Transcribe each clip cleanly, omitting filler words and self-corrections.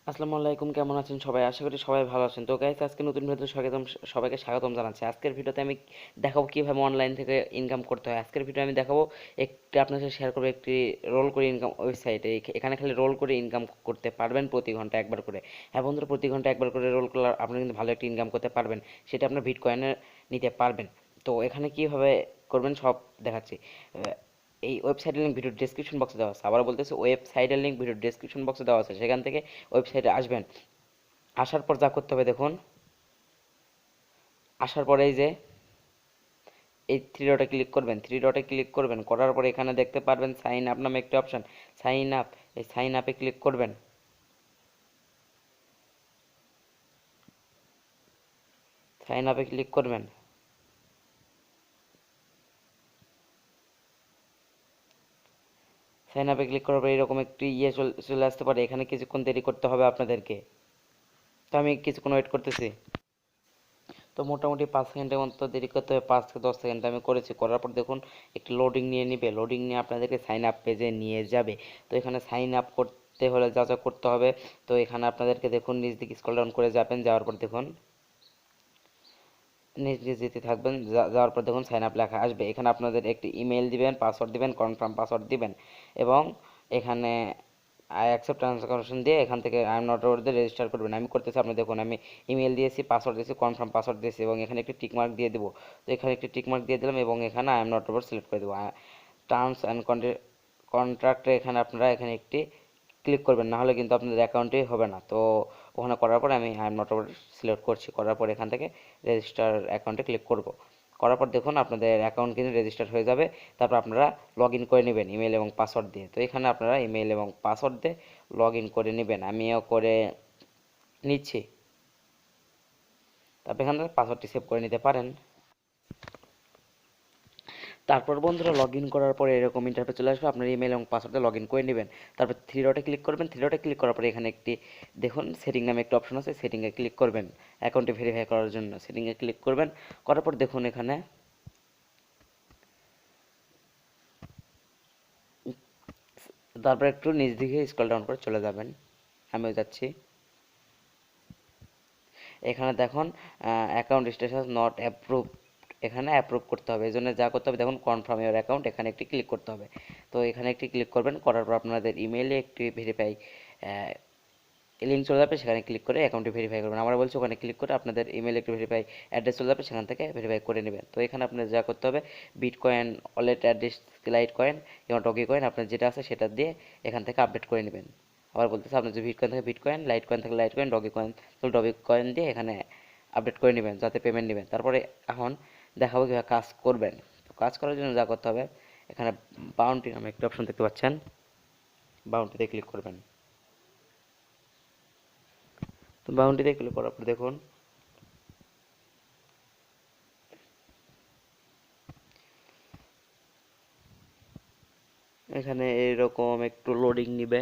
আসসালামু আলাইকুম, কেমন আছেন সবাই? আশা করি সবাই ভালো আছেন। তো গাইস, আজকে নতুন ভিডিওতে সবাইকে স্বাগতম জানাচ্ছি। আজকের ভিডিওতে আমি দেখাবো কিভাবে অনলাইন থেকে ইনকাম করতে হয়। আজকের ভিডিও আমি দেখাবো একটি আপনার সাথে শেয়ার করবো একটি রোল করে ইনকাম ওয়েবসাইটে। এখানে খালি রোল করে ইনকাম করতে পারবেন প্রতি ঘন্টা একবার করে। হ্যাঁ বন্ধুরা, প্রতি ঘন্টা একবার করে রোল করলে আপনি কিন্তু ভালো একটা ইনকাম করতে পারবেন। সেটা আপনার বিটকয়েনে নিতে পারবেন। তো এখানে কিভাবে করবেন সব দেখাচ্ছি। এই ওয়েবসাইটের লিঙ্ক ভিডিও ডেসক্রিপশন বক্সে দেওয়া আছে। আবার বলতেছে, ওয়েবসাইটের লিঙ্ক ভিডিও ডেসক্রিপশন বক্সে দেওয়া আছে, সেখান থেকে ওয়েবসাইটে আসবেন। আসার পর যা করতে হবে দেখুন, আসার পরে এই যে এই থ্রি ডটে ক্লিক করবেন, করার পরে এখানে দেখতে পারবেন সাইন আপ নামে একটি অপশন। সাইন আপ, এই সাইন আপে ক্লিক করবেন। সাইন আপে ক্লিক করবেন। সাইন আপে ক্লিক করার পরে এরকম একটি চলে আসতে পারে। এখানে কিছুক্ষণ দেরি করতে হবে আপনাদেরকে। তো আমি কিছুক্ষণ ওয়েট করতেছি। তো মোটামুটি 5 সেকেন্ডের মতো দেরি করতে হবে, 5 থেকে 10 সেকেন্ড আমি করেছি। করার পর দেখুন একটু লোডিং নিয়ে নিবে, লোডিং নিয়ে আপনাদেরকে সাইন আপ পেজে নিয়ে যাবে। তো এখানে সাইন আপ করতে হলে যা যা করতে হবে, তো এখানে আপনাদেরকে দেখুন নিচ দিকে স্ক্রল ডাউন করে যাবেন। যাওয়ার পর দেখুন নিচ নিচ যেতে থাকবেন, যাওয়ার পর দেখুন সাইন আপ লেখা আসবে। এখানে আপনাদের একটি ইমেল দিবেন, পাসওয়ার্ড দিবেন, কনফার্ম পাসওয়ার্ড দিবেন এবং এখানে আই অ্যাকসেপ্ট ট্রান্সাকশন দিয়ে এখান থেকে আই এম নট রোড দিয়ে রেজিস্টার করবেন। আমি করতেছি, আপনি দেখুন আমি ইমেল দিয়েছি, পাসওয়ার্ড দিয়েছি, কনফার্ম পাসওয়ার্ড দিয়েছি এবং এখানে একটি টিক মার্ক দিয়ে দেবো। তো এখানে একটি টিক মার্ক দিয়ে দিলাম এবং এখানে I am not road select করে দেবো। টার্মস অ্যান্ড কন্ট্রাক্টে এখানে আপনারা এখানে একটি ক্লিক করবেন, না হলে কিন্তু আপনাদের অ্যাকাউন্টেই হবে না। তো ওখানে করার পর আমি I am not road select করছি। করার পর এখান থেকে রেজিস্টার অ্যাকাউন্টে ক্লিক করব। করার পর দেখুন আপনাদের অ্যাকাউন্ট কিন্তু রেজিস্টার হয়ে যাবে। তারপর আপনারা লগ ইন করে নেবেন ইমেল এবং পাসওয়ার্ড দিয়ে। তো এখানে আপনারা ইমেল এবং পাসওয়ার্ড দিয়ে লগ ইন করে নেবেন। আমিও করে নিচ্ছি। তারপর এখানে পাসওয়ার্ডটি সেভ করে নিতে পারেন। তারপর বন্ধুরা, লগ ইন করার পরে এরকম ইন্টারফেস চলে আসবে। আপনার ইমেল এবং পাসওয়ার্ডে লগ ইন করে নেবেন। তারপর থ্রি ডটে ক্লিক করবেন। থ্রি ডটে ক্লিক করার পরে এখানে একটি দেখুন সেটিং নামে একটা অপশন আছে, সেটিংয়ে ক্লিক করবেন। অ্যাকাউন্টটি ভেরিফাই করার জন্য সেটিংয়ে ক্লিক করবেন। করার পর দেখুন এখানে তারপর একটু নিচ দিকে স্ক্রল ডাউন করে চলে যাবেন। আমিও যাচ্ছি। এখানে দেখুন অ্যাকাউন্ট স্ট্যাটাস নট অ্যাপ্রুভ, এখানে অ্যাপ্রুভ করতে হবে। এই জন্য যা করতে হবে দেখুন, কনফার্ম ইউর অ্যাকাউন্ট, এখানে একটি ক্লিক করতে হবে। তো এখানে একটি ক্লিক করবেন। করার পর আপনাদের ইমেইলে একটি ভেরিফাই লিঙ্ক চলে যাবে, সেখানে ক্লিক করে অ্যাকাউন্টটি ভেরিফাই করবেন। আমরা বলছি ওখানে ক্লিক করে আপনাদের ইমেইলে একটি ভেরিফাই অ্যাড্রেস চলে যাবে, সেখান থেকে ভেরিফাই করে নেবেন। তো এখানে আপনার যা করতে হবে, bitcoin wallet address, light coin এবং ডগি কয়েন আপনার যেটা আছে সেটা দিয়ে এখান থেকে আপডেট করে নেবেন। আবার বলতেছে, আপনার যদি বিটকয়েন থাকে বিটকয়েন, লাইট কয়েন থাকে লাইট কয়েন, ডগি কয়েন তো ডগি কয়েন দিয়ে এখানে আপডেট করে নেবেন যাতে পেমেন্ট নেবেন। তারপরে এখন দেখাবো কীভাবে কাজ করবেন। তো কাজ করার জন্য যা করতে হবে, এখানে বাউন্টি নামে একটা অপশন দেখতে পাচ্ছেন, বাউন্টিতে ক্লিক করবেন। তো বাউন্টিতে ক্লিক করার পর দেখুন এখানে এরকম একটু লোডিং নিবে।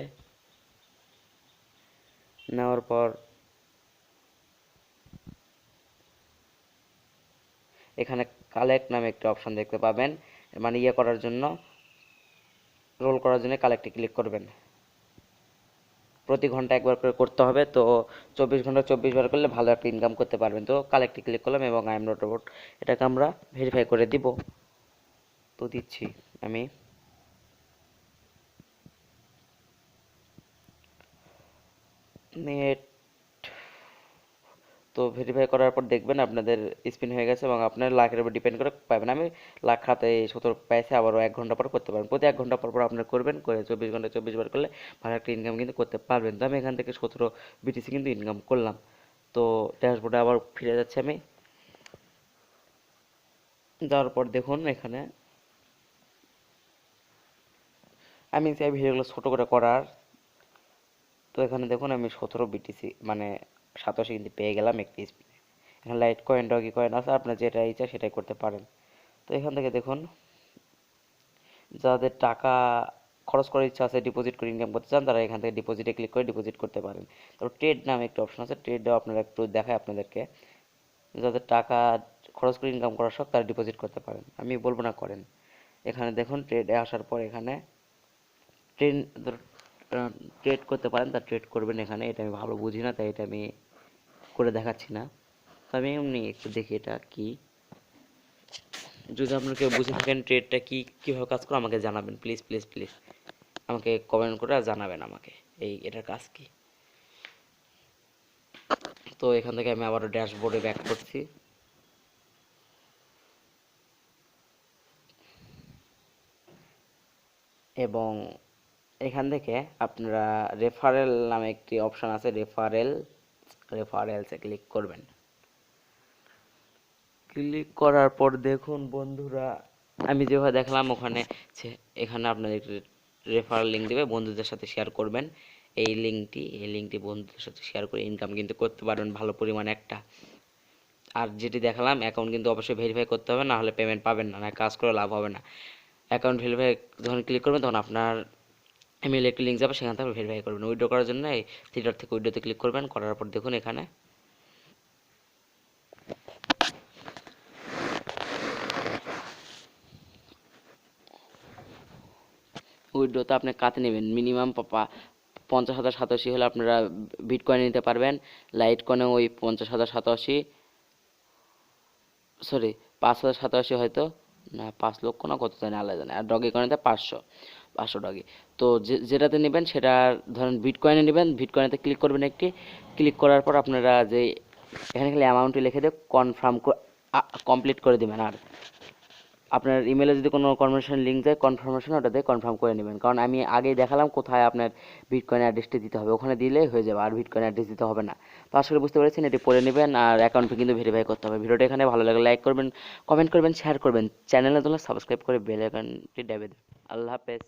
নেওয়ার পর এখানে কালেক্ট নামে একটা অপশন দেখতে পাবেন, মানে ইয়ে করার জন্য, রোল করার জন্য কালেক্টে ক্লিক করবেন। প্রতি ঘন্টা একবার করে করতে হবে। তো 24 ঘন্টা 24 বার করলে ভালো একটা ইনকাম করতে পারবেন। তো কালেক্টে ক্লিক করলাম এবং আই এম নট রোবট এটাকে আমরা ভেরিফাই করে দিব। তো দিচ্ছি আমি। নেট, তো ভেরিফাই করার পর দেখবেন আপনাদের স্পিন হয়ে গেছে এবং আপনার লাখের উপর ডিপেন্ড করে পাবেন। আমি লাখ খাতে 17 পাইছি, আবারও 1 ঘন্টা পর করতে পারবেন। প্রতি 1 ঘন্টা পর পর আপনার করবেন, করে 24 ঘন্টা 24 বার করলে ভালো একটা ইনকাম কিন্তু করতে পারবেন। তো আমি এখান থেকে 17 বিটিসি কিন্তু ইনকাম করলাম। তো ড্যাশবোর্ডে আবার ফিরে যাচ্ছি আমি। যাওয়ার পর দেখুন এখানে আমি চাই ভিডিওগুলো ছোটো করে করার। তো এখানে দেখুন আমি 17 বিটিসি মানে 87 কিন্তু পেয়ে গেলাম একটি স্পিনে। এখানে লাইট কয়েন ডগি কয়েন আছে, আপনার যেটা ইচ্ছা সেটাই করতে পারেন। তো এখান থেকে দেখুন যাদের টাকা খরচ করার ইচ্ছা আছে, ডিপোজিট করে ইনকাম করতে চান, তারা এখান থেকে ডিপোজিটে ক্লিক করে ডিপোজিট করতে পারেন। তারপর ট্রেড নামে একটা অপশন আছে, ট্রেডও আপনারা একটু দেখায় আপনাদেরকে। যাদের টাকা খরচ করে ইনকাম করার শখ, তারা ডিপোজিট করতে পারেন, আমি বলবো না করেন। এখানে দেখুন ট্রেডে আসার পর এখানে ট্রেন ট্রেড করতে পারেন তা ট্রেড করবেন এখানে। এটা আমি ভালো বুঝি না, তাই এটা আমি করে দেখাচ্ছি না। তো আমি এমনি একটু দেখি এটা কি। যদি আপনারা কেউ বুঝে থাকেন ট্রেডটা কি, কীভাবে কাজ করে, আমাকে জানাবেন প্লিজ প্লিজ প্লিজ। আমাকে কমেন্ট করে জানাবেন আমাকে এটার কাজ কি। তো এখান থেকে আমি আবারও ড্যাশবোর্ডে ব্যাক করছি। এবং এখান থেকে আপনারা রেফারেল নামে একটি অপশান আছে, রেফারেলসে ক্লিক করবেন। ক্লিক করার পর দেখুন বন্ধুরা, আমি যেভাবে দেখলাম ওখানে এখানে আপনাদের রেফারেল লিঙ্ক দেবে, বন্ধুদের সাথে শেয়ার করবেন এই লিঙ্কটি বন্ধুদের সাথে শেয়ার করে ইনকাম কিন্তু করতে পারবেন ভালো পরিমাণে একটা। আর যেটি দেখালাম অ্যাকাউন্ট কিন্তু অবশ্যই ভেরিফাই করতে হবে, না হলে পেমেন্ট পাবেন না, কাজ করে লাভ হবে না। অ্যাকাউন্ট ভেরিফাই যখন ক্লিক করবেন তখন আপনার ইমেইলে একটি লিঙ্ক যাবে, সেখান থেকে ভেরিফাই করবেন। উইথড্র করার জন্য এই থ্রি ডট থেকে উইথড্রতে ক্লিক করবেন। করার পর দেখুন এখানে উইথড্রতে আপনি কাতে নেবেন মিনিমাম 50,087 হলে আপনারা বিটকয়েন নিতে পারবেন। লাইট কয়েনে ওই 50,087, সরি 5,087 হয়তো না, 5 লক্ষ না কত জানি আলাদা জানে। আর ডগি কয়েনেতে 500 ডগি। তো যেটাতে নেবেন সেটা ধরেন বিটকয়েনে নেবেন, বিটকয়েনেতে ক্লিক করবেন একটি। ক্লিক করার পর আপনারা যে এখানে খালি অ্যামাউন্টটি লিখে দিয়ে কনফার্ম কমপ্লিট করে দেবেন। আর আপনার ইমেলে যদি কোনো কনফার্মেশন লিঙ্ক যায়, কনফার্মেশন ওটা দিয়ে কনফার্ম করে নেবেন। কারণ আমি আগেই দেখালাম কোথায় আপনার বিটকয়েন অ্যাড্রেসটি দিতে হবে, ওখানে দিলেই হয়ে যাবে, আর বিটকয়েন অ্যাড্রেস দিতে হবে না। তো আশা করি বুঝতে পেরেছেন, এটি পড়ে নেবেন। আর অ্যাকাউন্টটি কিন্তু ভেরিফাই করতে হবে। ভিডিওটা এখানে ভালো লাগলে লাইক করবেন, কমেন্ট করবেন, শেয়ার করবেন, চ্যানেলে তোলা সাবস্ক্রাইব করে বেল আইকনটি দাবিয়ে দেবেন। আল্লাহ হাফেজ।